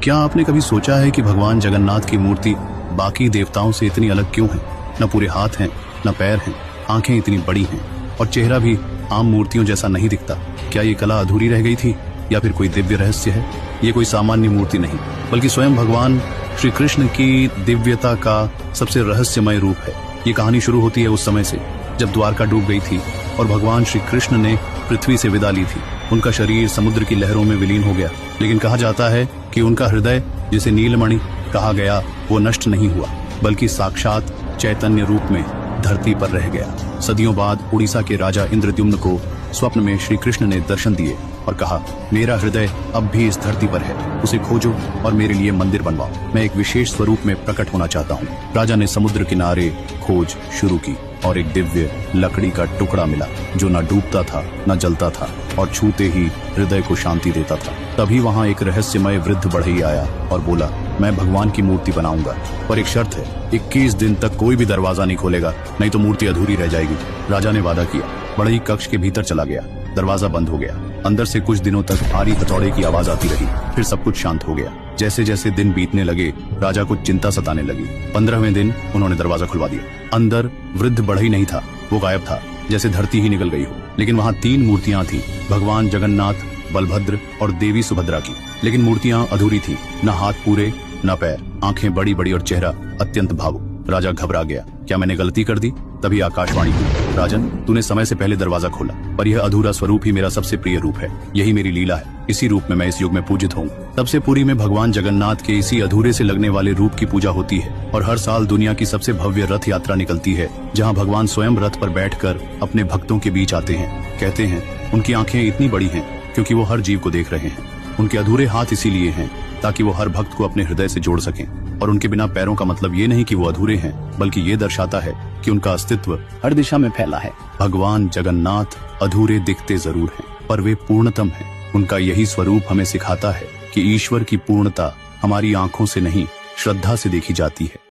क्या आपने कभी सोचा है कि भगवान जगन्नाथ की मूर्ति बाकी देवताओं से इतनी अलग क्यों है? न पूरे हाथ हैं, न पैर हैं, आंखें इतनी बड़ी हैं और चेहरा भी आम मूर्तियों जैसा नहीं दिखता। क्या ये कला अधूरी रह गई थी या फिर कोई दिव्य रहस्य है? ये कोई सामान्य मूर्ति नहीं, बल्कि स्वयं भगवान श्री कृष्ण की दिव्यता का सबसे रहस्यमय रूप है। ये कहानी शुरू होती है उस समय से जब द्वारका डूब गई थी और भगवान श्री कृष्ण ने पृथ्वी से विदा ली थी। उनका शरीर समुद्र की लहरों में विलीन हो गया, लेकिन कहा जाता है कि उनका हृदय, जिसे नीलमणि कहा गया, वो नष्ट नहीं हुआ, बल्कि साक्षात चैतन्य रूप में धरती पर रह गया। सदियों बाद उड़ीसा के राजा इंद्रद्युम्न को स्वप्न में श्री कृष्ण ने दर्शन दिए और कहा, मेरा हृदय अब भी इस धरती पर है, उसे खोजो और मेरे लिए मंदिर बनवाओ। मैं एक विशेष स्वरूप में प्रकट होना चाहता हूँ। राजा ने समुद्र किनारे खोज शुरू की और एक दिव्य लकड़ी का टुकड़ा मिला जो न डूबता था न जलता था और छूते ही हृदय को शांति देता था। तभी वहाँ एक रहस्यमय वृद्ध बढ़ई आया और बोला, मैं भगवान की मूर्ति बनाऊंगा, पर एक शर्त है, 21 दिन तक कोई भी दरवाजा नहीं खोलेगा, नहीं तो मूर्ति अधूरी रह जाएगी। राजा ने वादा किया। बढ़ई कक्ष के भीतर चला गया। दरवाजा बंद हो गया। अंदर से कुछ दिनों तक भारी हथौड़े की आवाज आती रही। फिर सब कुछ शांत हो गया। जैसे जैसे दिन बीतने लगे, राजा को चिंता सताने लगी। 15वें दिन उन्होंने दरवाजा खुलवा दिया। अंदर वृद्ध बढ़ई नहीं था, वो गायब था, जैसे धरती ही निकल गई हो। लेकिन वहाँ 3 मूर्तियां थीं, भगवान जगन्नाथ, बलभद्र और देवी सुभद्रा की। लेकिन मूर्तियां अधूरी थी, न हाथ पूरे न पैर, आंखें बड़ी बड़ी और चेहरा अत्यंत भावुक। राजा घबरा गया। क्या मैंने गलती कर दी? तभी आकाशवाणी हुई, राजन, तूने समय से पहले दरवाजा खोला, पर यह अधूरा स्वरूप ही मेरा सबसे प्रिय रूप है। यही मेरी लीला है। इसी रूप में मैं इस युग में पूजित हूँ। तब से पुरी में भगवान जगन्नाथ के इसी अधूरे से लगने वाले रूप की पूजा होती है और हर साल दुनिया की सबसे भव्य रथ यात्रा निकलती है, जहाँ भगवान स्वयं रथ पर बैठकर अपने भक्तों के बीच आते हैं। कहते हैं उनकी आंखें इतनी बड़ी हैं क्योंकि वो हर जीव को देख रहे हैं। उनके अधूरे हाथ इसीलिए हैं ताकि वो हर भक्त को अपने हृदय से जोड़ सकें। और उनके बिना पैरों का मतलब ये नहीं कि वो अधूरे हैं, बल्कि ये दर्शाता है कि उनका अस्तित्व हर दिशा में फैला है। भगवान जगन्नाथ अधूरे दिखते जरूर हैं, पर वे पूर्णतम हैं। उनका यही स्वरूप हमें सिखाता है कि ईश्वर की पूर्णता हमारी आंखों से नहीं, श्रद्धा से देखी जाती है।